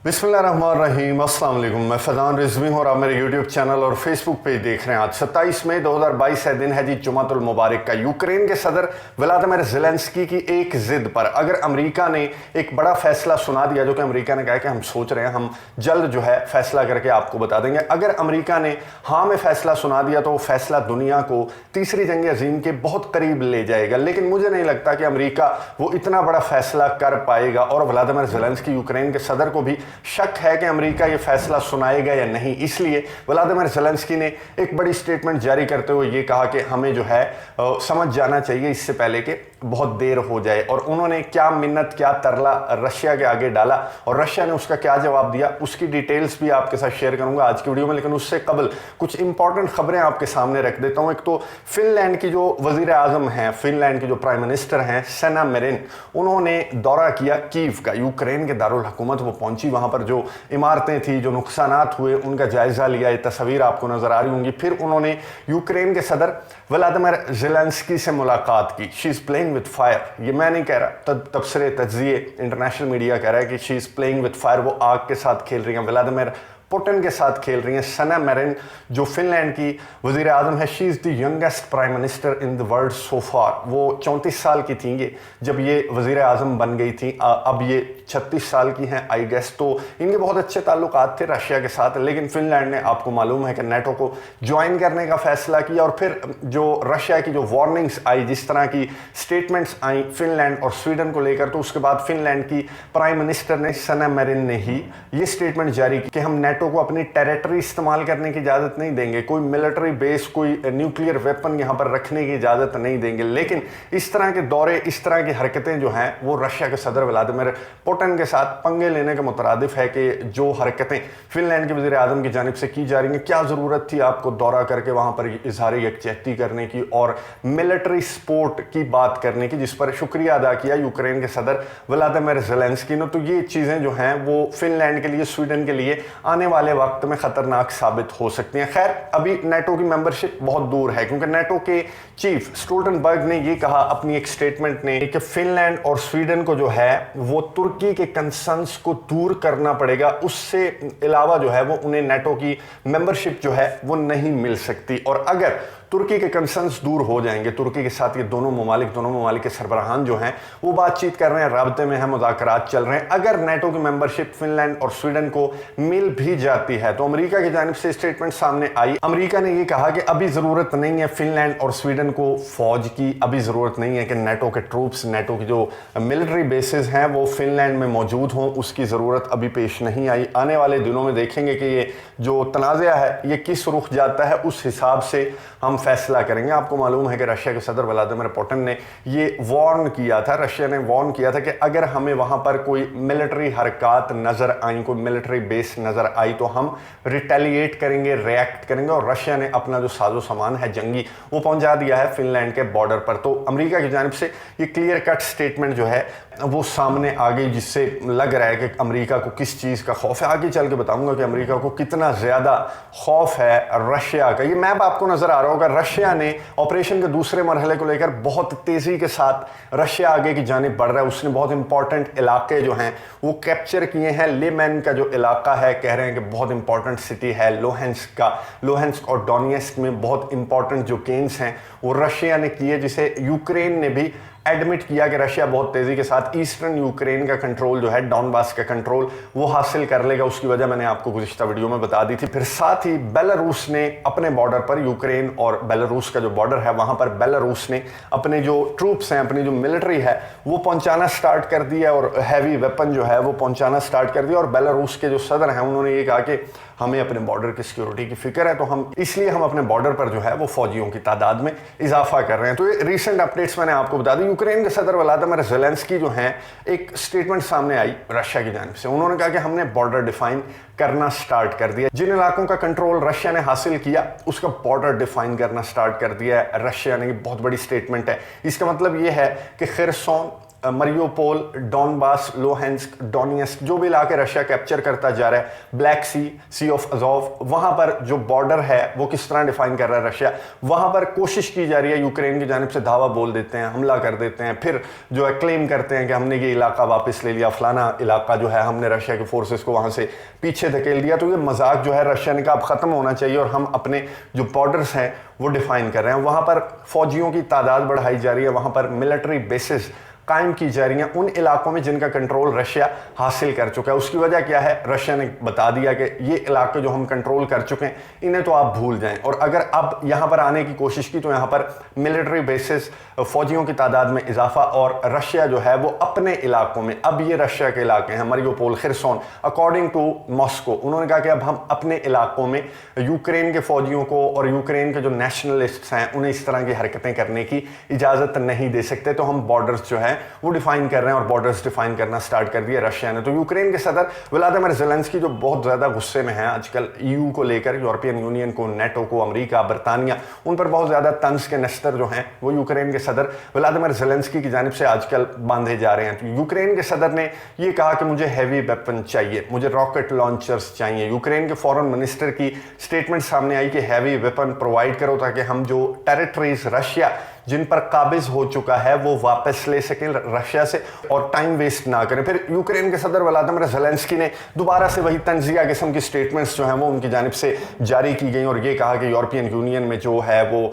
बिस्मिल्लाहिर्रहमानिर्रहीम, अस्सलाम वालेकुम। मैं फैज़ान रिजवी हूँ और आप मेरे यूट्यूब चैनल और फेसबुक पेज देख रहे हैं। आज 27 मई 2022 है, दिन है जी जुमातुल मुबारक का। यूक्रेन के सदर व्लादिमीर ज़ेलेंस्की की एक ज़िद पर अगर अमेरिका ने एक बड़ा फैसला सुना दिया, जो कि अमेरिका ने कहा कि हम सोच रहे हैं, हम जल्द जो है फैसला करके आपको बता देंगे। अगर अमेरिका ने हाँ में फैसला सुना दिया तो वो फैसला दुनिया को तीसरी जंग अज़ीम के बहुत करीब ले जाएगा। लेकिन मुझे नहीं लगता कि अमेरिका वो इतना बड़ा फैसला कर पाएगा और व्लादिमीर ज़ेलेंस्की यूक्रेन के सदर को भी शक है कि अमेरिका ये फैसला सुनाएगा या नहीं। इसलिए व्लादिमीर ज़ेलेंस्की ने एक बड़ी स्टेटमेंट जारी करते हुए ये कहा कि हमें जो है समझ जाना चाहिए इससे पहले कि बहुत देर हो जाए। और उन्होंने क्या मिन्नत, क्या तरला रशिया के आगे डाला और रशिया ने उसका क्या जवाब दिया, उसकी डिटेल्स भी आपके साथ शेयर करूंगा आज की वीडियो में। लेकिन उससे कबल कुछ इंपॉर्टेंट खबरें आपके सामने रख देता हूं। एक तो फिनलैंड की जो वजीर आजम हैं, फिनलैंड की जो प्राइम मिनिस्टर हैं सेना मेरिन, उन्होंने दौरा किया कीव का, यूक्रेन के दारुल हुकूमत वो पहुंची। वहां पर जो इमारतें थी, जो नुकसानात हुए, उनका जायजा लिया। ये तस्वीर आपको नजर आ रही होंगी। फिर उन्होंने यूक्रेन के सदर व्लादिमीर ज़ेलेंस्की से मुलाकात की। She is playing with fire, ये मैं नहीं कह रहा, तबसरे तज्जिए इंटरनेशनल मीडिया कह रहा है कि she is playing with fire, वो आग के साथ खेल रही हैं, व्लादिमीर पुतिन के साथ खेल रही हैं। सेना मेरिन जो फिनलैंड की वजीर आजम है, she is the youngest prime minister in the world so far. वो 34 साल की थी ये जब ये वजीर आजम बन गई थी। अब ये 36 साल की हैं आई गेस। तो इनके बहुत अच्छे ताल्लुकात थे रशिया के साथ। लेकिन फिनलैंड ने, आपको मालूम है कि नेटो को ज्वाइन करने का फैसला किया। और फिर जो रशिया की जो वार्निंग्स आई, जिस तरह की स्टेटमेंट्स आई फिनलैंड और स्वीडन को लेकर, तो उसके बाद फिनलैंड की प्राइम मिनिस्टर ने, सेना मेरिन ने ही ये स्टेटमेंट जारी की कि हम नेटो को अपनी टेरिटरी इस्तेमाल करने की इजाजत नहीं देंगे, कोई मिलिट्री बेस, कोई न्यूक्लियर वेपन यहां पर रखने की इजाजत नहीं देंगे। लेकिन इस तरह के दौरे, इस तरह की हरकतें जो हैं वो रशिया के सदर व्लादिमीर पुतिन के साथ पंगे लेने के मुतरादिफ है कि जो हरकतें फिनलैंड के वजीर आजम की जानिब से की जा रही हैं, क्या जरूरत थी आपको दौरा करके वहां पर इजहार यकजहती करने की और मिलिट्री सपोर्ट की बात करने की, जिस पर शुक्रिया अदा किया यूक्रेन के सदर व्लादिमीर ज़ेलेंस्की ने। तो ये चीजें जो हैं वो फिनलैंड के लिए, स्वीडन के लिए आने वाले वक्त में खतरनाक साबित हो सकती हैं। खैर, अभी नेटो की मेंबरशिप बहुत दूर है, क्योंकि नेटो के चीफ स्टोल्टनबर्ग ने ये कहा अपनी एक स्टेटमेंट ने कि फिनलैंड और स्वीडन को जो है वो तुर्की के कंसर्न्स को दूर करना पड़ेगा, उससे अलावा जो है वो उन्हें नेटो की मेंबरशिप जो है वो नहीं मिल सकती। और अगर तुर्की के कंसर्न्स दूर हो जाएंगे, तुर्की के साथ ये दोनों ममालिक के सरबराहान जो हैं वो बातचीत कर रहे हैं, राब्ते में हैं, मुज़ाकरात चल रहे हैं। अगर नेटो की मेंबरशिप फिनलैंड और स्वीडन को मिल भी जाती है तो अमेरिका की जानिब से स्टेटमेंट सामने आई। अमेरिका ने ये कहा कि अभी ज़रूरत नहीं है फिनलैंड और स्वीडन को फौज की, अभी ज़रूरत नहीं है कि नेटो के ट्रूप्स, नेटो की जो मिलिट्री बेसिस हैं वो फिनलैंड में मौजूद हों, उसकी ज़रूरत अभी पेश नहीं आई। आने वाले दिनों में देखेंगे कि ये जो तनाज़ा है ये किस रुख जाता है, उस हिसाब से हम फैसला करेंगे। आपको मालूम है कि रशिया के सदर व्लादिमीर पुतिन ने ये वार्न किया था, रशिया ने वार्न किया था कि अगर हमें वहां पर कोई मिलिट्री हरकत नजर आई, कोई मिलिट्री बेस नजर आई तो हम रिटेलिएट करेंगे, रिएक्ट करेंगे। और रशिया ने अपना जो साजो सामान है जंगी वो पहुंचा दिया है फिनलैंड के बॉर्डर पर। तो अमेरिका की जानिब से ये क्लियर कट स्टेटमेंट जो है वो सामने आ गई, जिससे लग रहा है कि अमेरिका को किस चीज़ का खौफ है। आगे चल के बताऊंगा कि अमेरिका को कितना ज़्यादा खौफ है रशिया का। ये मैप आपको नज़र आ रहा होगा। रशिया ने ऑपरेशन के दूसरे मरहले को लेकर बहुत तेज़ी के साथ रशिया आगे की जानिब बढ़ रहा है। उसने बहुत इंपॉर्टेंट इलाके जो हैं वो कैप्चर किए हैं। लेमैन का जो इलाका है, कह रहे हैं कि बहुत इंपॉर्टेंट सिटी है। लोहेंस्क और डोनेट्स्क में बहुत इंपॉर्टेंट जो गेन्स हैं वो रशिया ने किए, जिसे यूक्रेन ने भी एडमिट किया कि रशिया बहुत तेजी के साथ ईस्टर्न यूक्रेन का कंट्रोल जो है, डॉनबास का कंट्रोल वो हासिल कर लेगा। उसकी वजह मैंने आपको गुज़िश्ता वीडियो में बता दी थी। फिर साथ ही बेलारूस ने अपने बॉर्डर पर, यूक्रेन और बेलारूस का जो बॉर्डर है वहां पर बेलारूस ने अपने जो ट्रूप्स हैं, अपनी जो मिलिट्री है वो पहुंचाना स्टार्ट कर दिया और हैवी वेपन जो है वो पहुंचाना स्टार्ट कर दिया। और बेलारूस के जो सदर हैं उन्होंने ये कहा कि हमें अपने बॉर्डर की सिक्योरिटी की फिक्र है, तो इसलिए हम अपने बॉर्डर पर जो है वो फौजियों की तादाद में इजाफा कर रहे हैं। तो ये रीसेंट अपडेट्स मैंने आपको बता दी। यूक्रेन के सदर व्लादिमीर ज़ेलेंस्की जो हैं, एक स्टेटमेंट सामने आई रशिया की जानिब से। उन्होंने कहा कि हमने बॉर्डर डिफाइन करना स्टार्ट कर दिया, जिन इलाकों का कंट्रोल रशिया ने हासिल किया उसका बॉर्डर डिफाइन करना स्टार्ट कर दिया है रशिया ने। बहुत बड़ी स्टेटमेंट है। इसका मतलब ये है कि खिरसोन, मरियोपोल, डॉनबास, लोहेंस्क, डोनियस्क, जो भी इलाके रशिया कैप्चर करता जा रहा है, ब्लैक सी ऑफ अजोव, वहां पर जो बॉर्डर है वो किस तरह डिफाइन कर रहा है रशिया, वहां पर कोशिश की जा रही है। यूक्रेन की जानिब से धावा बोल देते हैं, हमला कर देते हैं, फिर जो है क्लेम करते हैं कि हमने ये इलाका वापस ले लिया, फलाना इलाका जो है हमने रशिया के फोर्सेस को वहां से पीछे धकेल दिया। तो ये मजाक जो है रशिया ने कहा अब खत्म होना चाहिए और हम अपने जो बॉर्डर्स हैं वो डिफाइन कर रहे हैं। वहां पर फौजियों की तादाद बढ़ाई जा रही है, वहां पर मिलिट्री बेसिस कायम की जा रही हैं उन इलाकों में जिनका कंट्रोल रशिया हासिल कर चुका है। उसकी वजह क्या है, रशिया ने बता दिया कि ये इलाके जो हम कंट्रोल कर चुके हैं इन्हें तो आप भूल जाएं, और अगर अब यहां पर आने की कोशिश की तो यहां पर मिलिट्री बेसिस, फौजियों की तादाद में इजाफा, और रशिया जो है वो अपने इलाकों में, अब ये रशिया के इलाके हैं मरियोपोल, खिरसोन, अकॉर्डिंग टू मॉस्को, उन्होंने कहा कि अब हम अपने इलाकों में यूक्रेन के फौजियों को और यूक्रेन के जो नेशनलिस्ट्स हैं उन्हें इस तरह की हरकतें करने की इजाजत नहीं दे सकते, तो हम बॉर्डर्स जो है वो डिफाइन कर रहे हैं, और बॉर्डर्स डिफाइन करना स्टार्ट कर दिया रशिया ने। तो यूक्रेन के सदर व्लादिमीर ज़ेलेंस्की जो बहुत ज्यादा गुस्से में हैं आजकल ईयू को लेकर, यूरोपियन यूनियन को, नेटो को, अमेरिका, बरतानिया, उन पर बहुत ज्यादा तंज के नस्तर जो हैं वो यूक्रेन के सदर व्लादिमीर ज़ेलेंस्की की जानिब से आजकल बांधे जा रहे हैं। तो यूक्रेन के सदर ने ये कहा कि मुझे हैवी वेपन चाहिए, मुझे रॉकेट लॉन्चर्स चाहिए। यूक्रेन के फॉरेन मिनिस्टर की स्टेटमेंट सामने आई कि हैवी वेपन प्रोवाइड करो ताकि हम जो टेरिटरीज रशिया जिन पर काबिज हो चुका है वो वापस ले सकें रशिया से और टाइम वेस्ट ना करें। फिर यूक्रेन के सदर व्लादिमीर ज़ेलेंस्की ने दोबारा से वही तंजिया किस्म की स्टेटमेंट्स जो हैं वो उनकी जानिब से जारी की गई और ये कहा कि यूरोपियन यूनियन में जो है वो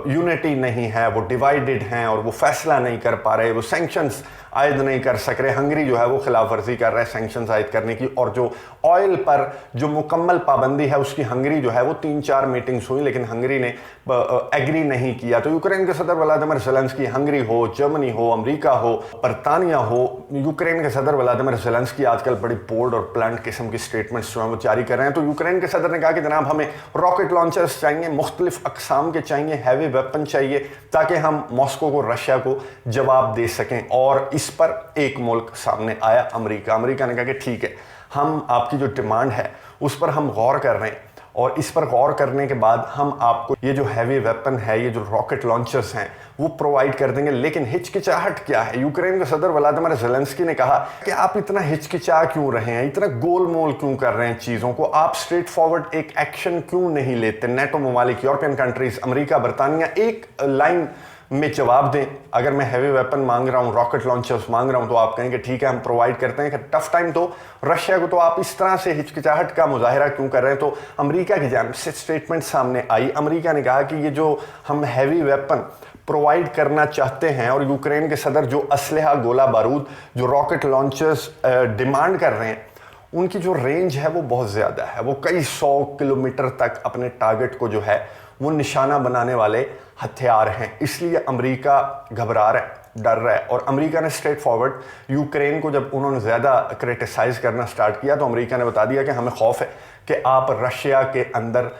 यूनिटी नहीं है, वो डिवाइडेड हैं और वो फैसला नहीं कर पा रहे, वो सैंक्शंस आयद नहीं कर सक रहे। हंगरी जो है वो खिलाफ वर्जी कर रहा है सैंक्शंस आयद करने की, और जो ऑयल पर जो मुकम्मल पाबंदी है उसकी हंगरी जो है वो 3-4 मीटिंग्स हुई लेकिन हंगरी ने एग्री नहीं किया। तो यूक्रेन के सदर व्लादिमीर ज़ेलेंस्की, हंगरी हो, जर्मनी हो, अमेरिका हो, बरतानिया हो, यूक्रेन के सदर व्लादिमीर ज़ेलेंस्की आजकल बड़ी बोल्ड और प्लांट किस्म की स्टेटमेंट्स जो हैं वो जारी कर रहे हैं। तो यूक्रेन के सदर ने कहा कि जनाब हमें रॉकेट लॉन्चर्स चाहिए, मुख्तलिफ अकसाम के चाहिए, हैवी वेपन चाहिए ताकि हम मॉस्को को, रशिया को जवाब दे सकें। और इस पर एक मुल्क सामने आया, अमेरिका। अमेरिका ने कहा कि ठीक है, हम आपकी जो डिमांड है उस पर हम गौर कर रहे हैं और इस पर गौर करने के बाद हम आपको ये जो हैवी वेपन है, ये जो रॉकेट लॉन्चर्स हैं वो प्रोवाइड कर देंगे। लेकिन हिचकिचाहट क्या है? यूक्रेन के सदर व्लादिमीर ज़ेलेंस्की ने कहा कि आप इतना हिचकिचा क्यों रहे हैं, इतना गोलमोल क्यों कर रहे हैं चीज़ों को, आप स्ट्रेट फॉरवर्ड एक एक्शन क्यों नहीं लेते? नेटो ममालिक, यूरोपियन कंट्रीज, अमेरिका, बरतानिया एक लाइन में जवाब दें। अगर मैं हैवी वेपन मांग रहा हूं, रॉकेट लॉन्चर्स मांग रहा हूं, तो आप कहेंगे ठीक है हम प्रोवाइड करते हैं कि टफ टाइम तो रशिया को, तो आप इस तरह से हिचकिचाहट का मुजाहिरा क्यों कर रहे हैं? तो अमेरिका की जानिब से स्टेटमेंट सामने आई। अमेरिका ने कहा कि ये जो हम हैवी वेपन प्रोवाइड करना चाहते हैं और यूक्रेन के सदर जो असलहा, गोला बारूद, जो रॉकेट लॉन्चर्स डिमांड कर रहे हैं, उनकी जो रेंज है वो बहुत ज़्यादा है, वो कई 100 किलोमीटर तक अपने टारगेट को जो है वो निशाना बनाने वाले हथियार हैं। इसलिए अमेरिका घबरा रहा है, डर रहा है। और अमेरिका ने स्ट्रेट फॉरवर्ड यूक्रेन को जब उन्होंने ज़्यादा क्रिटिसाइज़ करना स्टार्ट किया तो अमेरिका ने बता दिया कि हमें खौफ है कि आप रशिया के अंदर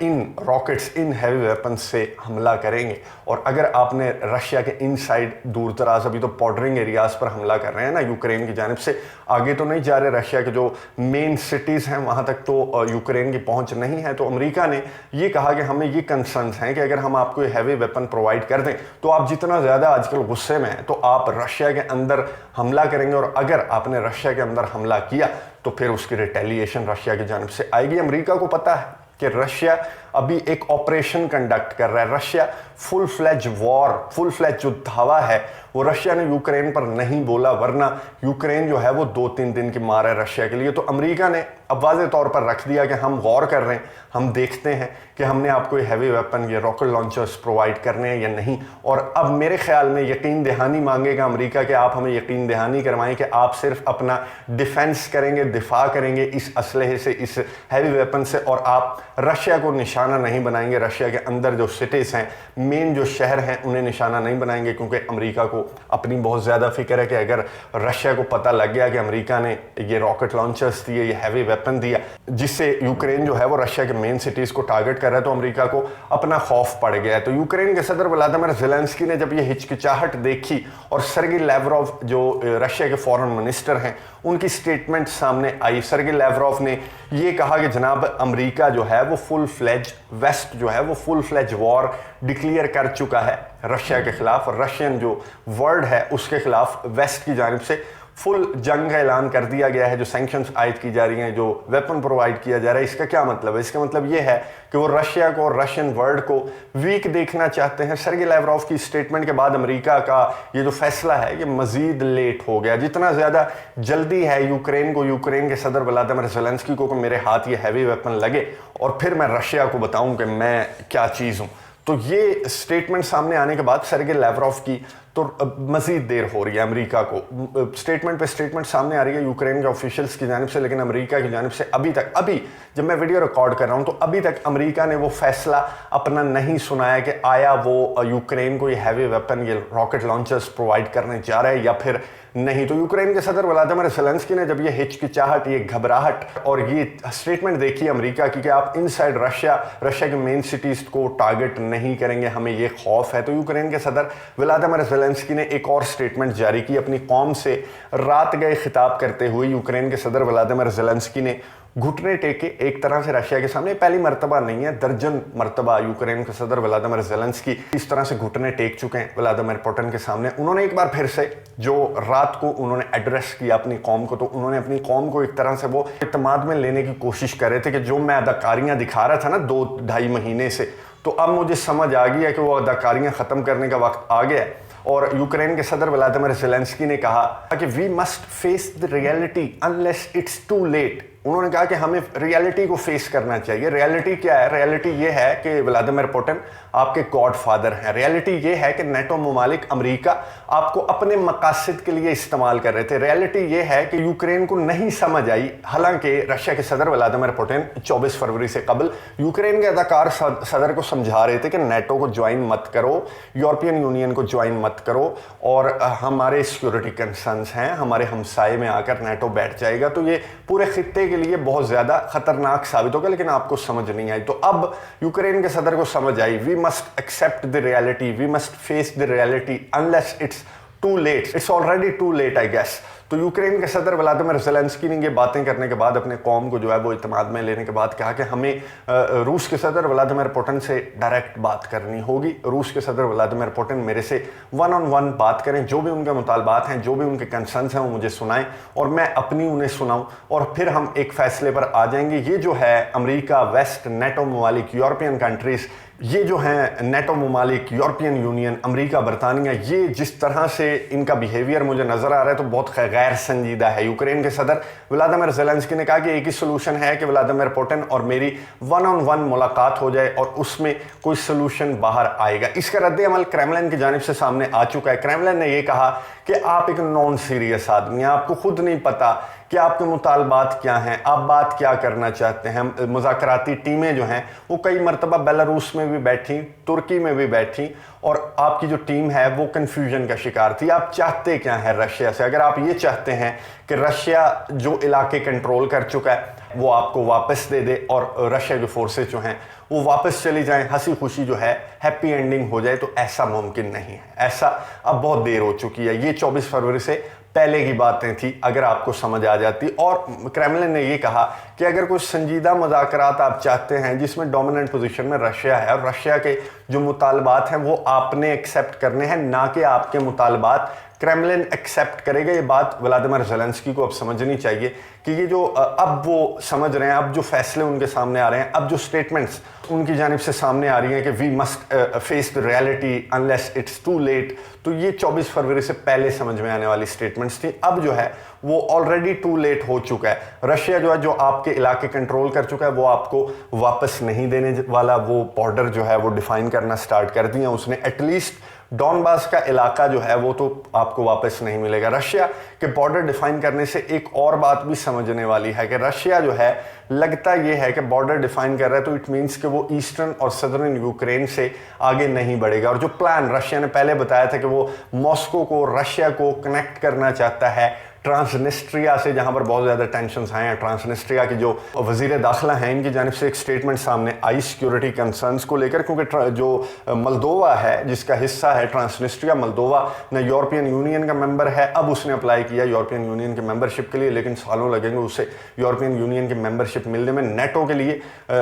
इन रॉकेट्स, इन हैवी वेपन्स से हमला करेंगे, और अगर आपने रशिया के इनसाइड दूर दराज, अभी तो बॉर्डरिंग एरियाज़ पर हमला कर रहे हैं ना यूक्रेन की जानिब से, आगे तो नहीं जा रहे, रशिया के जो मेन सिटीज़ हैं वहाँ तक तो यूक्रेन की पहुँच नहीं है। तो अमेरिका ने ये कहा कि हमें ये कंसर्न्स हैं कि अगर हम आपको ये हैवी वेपन प्रोवाइड कर दें तो आप जितना ज़्यादा आजकल गुस्से में हैं तो आप रशिया के अंदर हमला करेंगे, और अगर आपने रशिया के अंदर हमला किया तो फिर उसकी रिटेलिएशन रशिया की जानिब से आएगी। अमेरिका को पता है कि रशिया अभी एक ऑपरेशन कंडक्ट कर रहा है, Russia full fledge war, full fledge जो धावा है वो रशिया ने यूक्रेन पर नहीं बोला, वरना यूक्रेन जो है वो 2-3 दिन की मार है रशिया के लिए। तो अमेरिका ने अब वाज़े तौर पर रख दिया कि हम गौर कर रहे हैं, हम देखते हैं कि हमने आपको ये हैवी वेपन, ये रॉकेट लॉन्चर्स प्रोवाइड करने हैं या नहीं। और अब मेरे ख्याल में यकीन दहानी मांगेगा अमेरिका कि आप हमें यकीन दहानी करवाएं कि आप सिर्फ अपना डिफेंस करेंगे, दिफा करेंगे इस असलहे से, इस हैवी वेपन से, और आप रशिया को निशाना नहीं बनाएंगे। रशिया के अंदर जो सिटीज़ हैं, मेन जो शहर हैं, उन्हें निशाना नहीं बनाएंगे, क्योंकि अमेरिका को अपनी बहुत ज़्यादा फिक्र है कि अगर रशिया को पता लग गया कि अमेरिका ने ये रॉकेट लॉन्चर्स दिए, ये हैवी वेपन दिया, जिससे यूक्रेन जो है वो रशिया के मेन सिटीज़ को टारगेट कर रहा है, तो अमेरिका को अपना खौफ पड़ गया है। तो यूक्रेन के सदर व्लादिमीर ज़ेलेंस्की ने जब ये हिचकिचाहट देखी और सर्गी लैवरोव जो रशिया के फॉरेन मिनिस्टर हैं उनकी स्टेटमेंट सामने आई, सर्गी लैवरोव ने ये कहा कि जनाब अमेरिका जो है वो फुल फ्लेज फ्लैज वेस्ट जो है वो फुल फ्लैज वॉर डिक्लेयर कर चुका है रशिया के खिलाफ। रशियन जो वर्ल्ड है उसके खिलाफ वेस्ट की जानिब से फुल जंग का ऐलान कर दिया गया है। जो सैंक्शंस आयद की जा रही हैं, जो वेपन प्रोवाइड किया जा रहा है, इसका क्या मतलब है? इसका मतलब ये है कि वो रशिया को और रशियन वर्ल्ड को वीक देखना चाहते हैं। सर्गेई लैवरोव की स्टेटमेंट के बाद अमेरिका का ये जो फैसला है ये मजीद लेट हो गया। जितना ज़्यादा जल्दी है यूक्रेन के सदर व्लादिमीर ज़ेलेंस्की को कि मेरे हाथ ये हैवी वेपन लगे और फिर मैं रशिया को बताऊं कि मैं क्या चीज़ हूं। तो ये स्टेटमेंट सामने आने के बाद सर्गेई लैवरोव की तो मजीद देर हो रही है अमेरिका को। स्टेटमेंट पे स्टेटमेंट सामने आ रही है यूक्रेन के ऑफिशियल्स की जानिब से, लेकिन अमेरिका की जानिब से अभी जब मैं वीडियो रिकॉर्ड कर रहा हूं तो अभी तक अमेरिका ने वो फैसला अपना नहीं सुनाया कि आया वो यूक्रेन को ये हैवी वेपन, ये रॉकेट लॉन्चर्स प्रोवाइड करने जा रहा है या फिर नहीं। तो यूक्रेन के सदर व्लादिमीर ज़ेलेंस्की ने जब ये हिचकिचाहट, ये घबराहट और ये स्टेटमेंट देखी अमेरिका की कि आप इनसाइड रशिया के मेन सिटीज को टारगेट नहीं करेंगे, हमें ये खौफ है, तो यूक्रेन के सदर व्लादिमीर ज़ेलेंस्की ने एक और स्टेटमेंट जारी की। अपनी कौम से रात गए खिताब करते हुए यूक्रेन के सदर व्लादिमीर ज़ेलेंस्की ने घुटने टेके एक तरह से रशिया के सामने। पहली मर्तबा नहीं है, दर्जन मर्तबा यूक्रेन के सदर व्लादिमीर ज़ेलेंस्की इस तरह से घुटने टेक चुके हैं व्लादिमीर पुतिन के सामने। उन्होंने एक बार फिर से जो रात को उन्होंने एड्रेस किया अपनी कौम को, तो उन्होंने अपनी कौम को एक तरह से वो इत्मीनान में लेने की कोशिश कर रहे थे कि जो मैं अदाकारियां दिखा रहा था ना 2-2.5 महीने से, तो अब मुझे समझ आ गई है कि वो अदाकारियां ख़त्म करने का वक्त आ गया है। और यूक्रेन के सदर व्लादिमीर ज़ेलेंस्की ने कहा कि we must face the reality unless it's too late. उन्होंने कहा कि हमें रियलिटी को फेस करना चाहिए। रियलिटी क्या है? रियलिटी ये है कि व्लादिमीर पुतिन आपके गॉड फादर हैं। रियलिटी ये है कि नेटो ममालिक अमेरिका आपको अपने मकासद के लिए इस्तेमाल कर रहे थे। रियलिटी ये है कि यूक्रेन को नहीं समझ आई, हालांकि रशिया के सदर व्लादिमीर पुतिन 24 फरवरी से कबल यूक्रेन के अदाकार सदर को समझा रहे थे कि नेटो को ज्वाइन मत करो, यूरोपियन यूनियन को ज्वाइन मत करो, और हमारे सिक्योरिटी कंसर्न्स हैं, हमारे हमसाए में आकर नेटो बैठ जाएगा तो ये पूरे खित्ते के लिए बहुत ज़्यादा खतरनाक साबित होगा। लेकिन आपको समझ नहीं आई। तो अब यूक्रेन के सदर को समझ आई, we must accept the reality, we must face the reality unless it's too late, it's already too late I guess. तो यूक्रेन के सदर व्लादिमीर ज़ेलेंस्की ने ये बातें करने के बाद अपने कौम को जो है वो इत्मीनान में लेने के बाद कहा कि हमें रूस के सदर व्लादिमीर पुतिन से डायरेक्ट बात करनी होगी। रूस के सदर व्लादिमीर पुतिन मेरे से 1-on-1 बात करें, जो भी उनके मुतालबात हैं, जो भी उनके कंसर्न्स हैं वो मुझे सुनाएं और मैं अपनी उन्हें सुनाऊं और फिर हम एक फैसले पर आ जाएंगे। ये जो है अमेरिका, वेस्ट, नेटो ममालिक, यूरोपियन कंट्रीज़, ये जो हैं नेटो ममालिक, यूरोपियन यूनियन, अमेरिका, बरतानिया, ये जिस तरह से इनका बिहेवियर मुझे नज़र आ रहा है तो बहुत गैर संजीदा है। यूक्रेन के सदर व्लादिमीर ज़ेलेंस्की ने कहा कि एक ही सोल्यूशन है कि व्लादिमीर पुतिन और मेरी 1-on-1 मुलाकात हो जाए और उसमें कोई सोल्यूशन बाहर आएगा। इसका रद्द अमल क्रेमलिन की जानिब से सामने आ चुका है। क्रेमलिन ने यह कहा कि आप एक नॉन सीरियस आदमी हैं, आपको खुद नहीं पता कि आपके मुतालबात क्या हैं, आप बात क्या करना चाहते हैं। मुज़ाकराती टीमें जो हैं वो कई मरतबा बेलारूस में भी बैठी, तुर्की में भी बैठी, और आपकी जो टीम है वो कन्फ्यूजन का शिकार थी। आप चाहते क्या हैं रशिया से? अगर आप ये चाहते हैं कि रशिया जो इलाके कंट्रोल कर चुका है वो आपको वापस दे दे और रशिया की फोर्सेस जो हैं वो वापस चली जाएं, हंसी खुशी जो है हैप्पी एंडिंग हो जाए, तो ऐसा मुमकिन नहीं है। ऐसा अब बहुत देर हो चुकी है। ये 24 फरवरी से पहले की बातें थी, अगर आपको समझ आ जाती। और क्रेमलिन ने यह कहा कि अगर कोई संजीदा मुज़ाकरात आप चाहते हैं जिसमें डोमिनेंट पोजीशन में रशिया है और रशिया के जो मुतालबात हैं वो आपने एक्सेप्ट करने हैं, ना कि आपके मुतालबात क्रेमलिन एक्सेप्ट करेगा। ये बात व्लादिमीर ज़ेलेंस्की को अब समझनी चाहिए कि ये जो अब वो समझ रहे हैं, अब जो फैसले उनके सामने आ रहे हैं, अब जो स्टेटमेंट्स उनकी जानिब से सामने आ रही हैं कि we must face the reality unless it's too late, तो ये 24 फरवरी से पहले समझ में आने वाली स्टेटमेंट्स थी। अब जो है वो ऑलरेडी टू लेट हो चुका है। रशिया जो है जो आपके इलाके कंट्रोल कर चुका है वो आपको वापस नहीं देने वाला। वो बॉर्डर जो है वो डिफाइन करना स्टार्ट कर दिया उसने। एटलीस्ट डॉनबास का इलाका जो है वो तो आपको वापस नहीं मिलेगा। रशिया के बॉर्डर डिफाइन करने से एक और बात भी समझने वाली है कि रशिया जो है लगता ये है कि बॉर्डर डिफाइन कर रहा है तो इट मीन्स कि वो ईस्टर्न और सदर्न यूक्रेन से आगे नहीं बढ़ेगा। और जो प्लान रशिया ने पहले बताया था कि वो मॉस्को को, रशिया को कनेक्ट करना चाहता है ट्रांसनिस्ट्रिया से, जहां पर बहुत ज़्यादा टेंशन्स आए हैं। ट्रांसनिस्ट्रिया की जो वज़ीर दाखिला हैं, इनकी जानिब से एक स्टेटमेंट सामने आई सिक्योरिटी कंसर्न्स को लेकर, क्योंकि जो मोल्दोवा है जिसका हिस्सा है ट्रांसनिस्ट्रिया, मोल्दोवा न यूरोपियन यूनियन का मेंबर है। अब उसने अप्लाई किया यूरोपियन यूनियन की मेंबरशिप के लिए, लेकिन सालों लगेंगे उसे यूरोपियन यूनियन की मेंबरशिप मिलने में। नेटो के लिए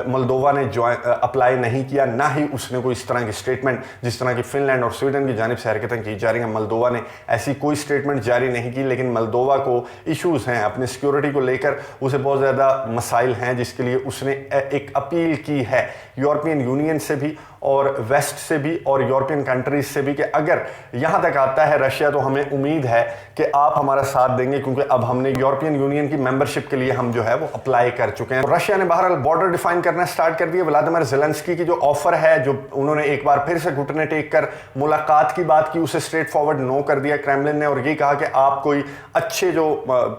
मोल्दोवा ने अप्लाई नहीं किया, ना ही उसने कोई इस तरह की स्टेटमेंट जिस तरह की फिनलैंड और स्वीडन की जानिब से हरकतें की जा रही हैं, मोल्दोवा ने ऐसी कोई स्टेटमेंट जारी नहीं की। लेकिन मोल्दोवा को इश्यूज़ हैं अपनी सिक्योरिटी को लेकर, उसे बहुत ज़्यादा मसाइल हैं, जिसके लिए उसने एक अपील की है यूरोपियन यूनियन से भी और वेस्ट से भी और यूरोपियन कंट्रीज से भी कि अगर यहाँ तक आता है रशिया तो हमें उम्मीद है कि आप हमारा साथ देंगे, क्योंकि अब हमने यूरोपियन यूनियन की मेंबरशिप के लिए हम जो है वो अप्लाई कर चुके हैं। रशिया ने बहरहाल बॉर्डर डिफाइन करना स्टार्ट कर दिया। व्लादिमीर ज़ेलेंस्की की जो ऑफर है, जो उन्होंने एक बार फिर से घुटने टेक कर मुलाकात की बात की, उसे स्ट्रेट फॉरवर्ड नो कर दिया क्रेमलिन ने, और ये कहा कि आप कोई अच्छे जो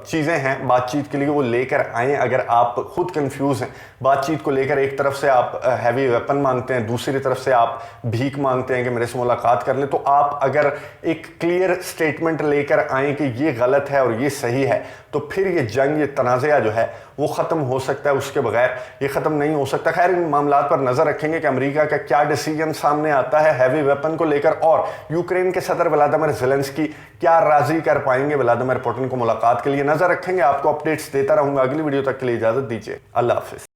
चीज़ें हैं बातचीत के लिए वो लेकर आएँ। अगर आप खुद कंफ्यूज हैं बातचीत को लेकर, एक तरफ से आप हैवी वेपन मांगते हैं, दूसरी तरफ से आप भीख मांगते हैं कि मेरे से मुलाकात कर लें, तो आप अगर एक क्लियर स्टेटमेंट लेकर आएँ कि ये गलत है और ये सही है, तो फिर ये जंग, ये तनाज़ा जो है वो ख़त्म हो सकता है। उसके बगैर ये ख़त्म नहीं हो सकता। खैर, इन मामलात पर नज़र रखेंगे कि अमेरिका का क्या डिसीजन सामने आता है हैवी वेपन को लेकर, और यूक्रेन के सदर व्लादिमीर ज़ेलेंस्की क्या राज़ी कर पाएंगे व्लादिमीर पुतिन को मुलाकात के लिए। नज़र रखेंगे, आपको अपडेट्स देता रहूँगा। अगली वीडियो तक के लिए इजाज़त दीजिए। अल्लाह हाफ़िज़।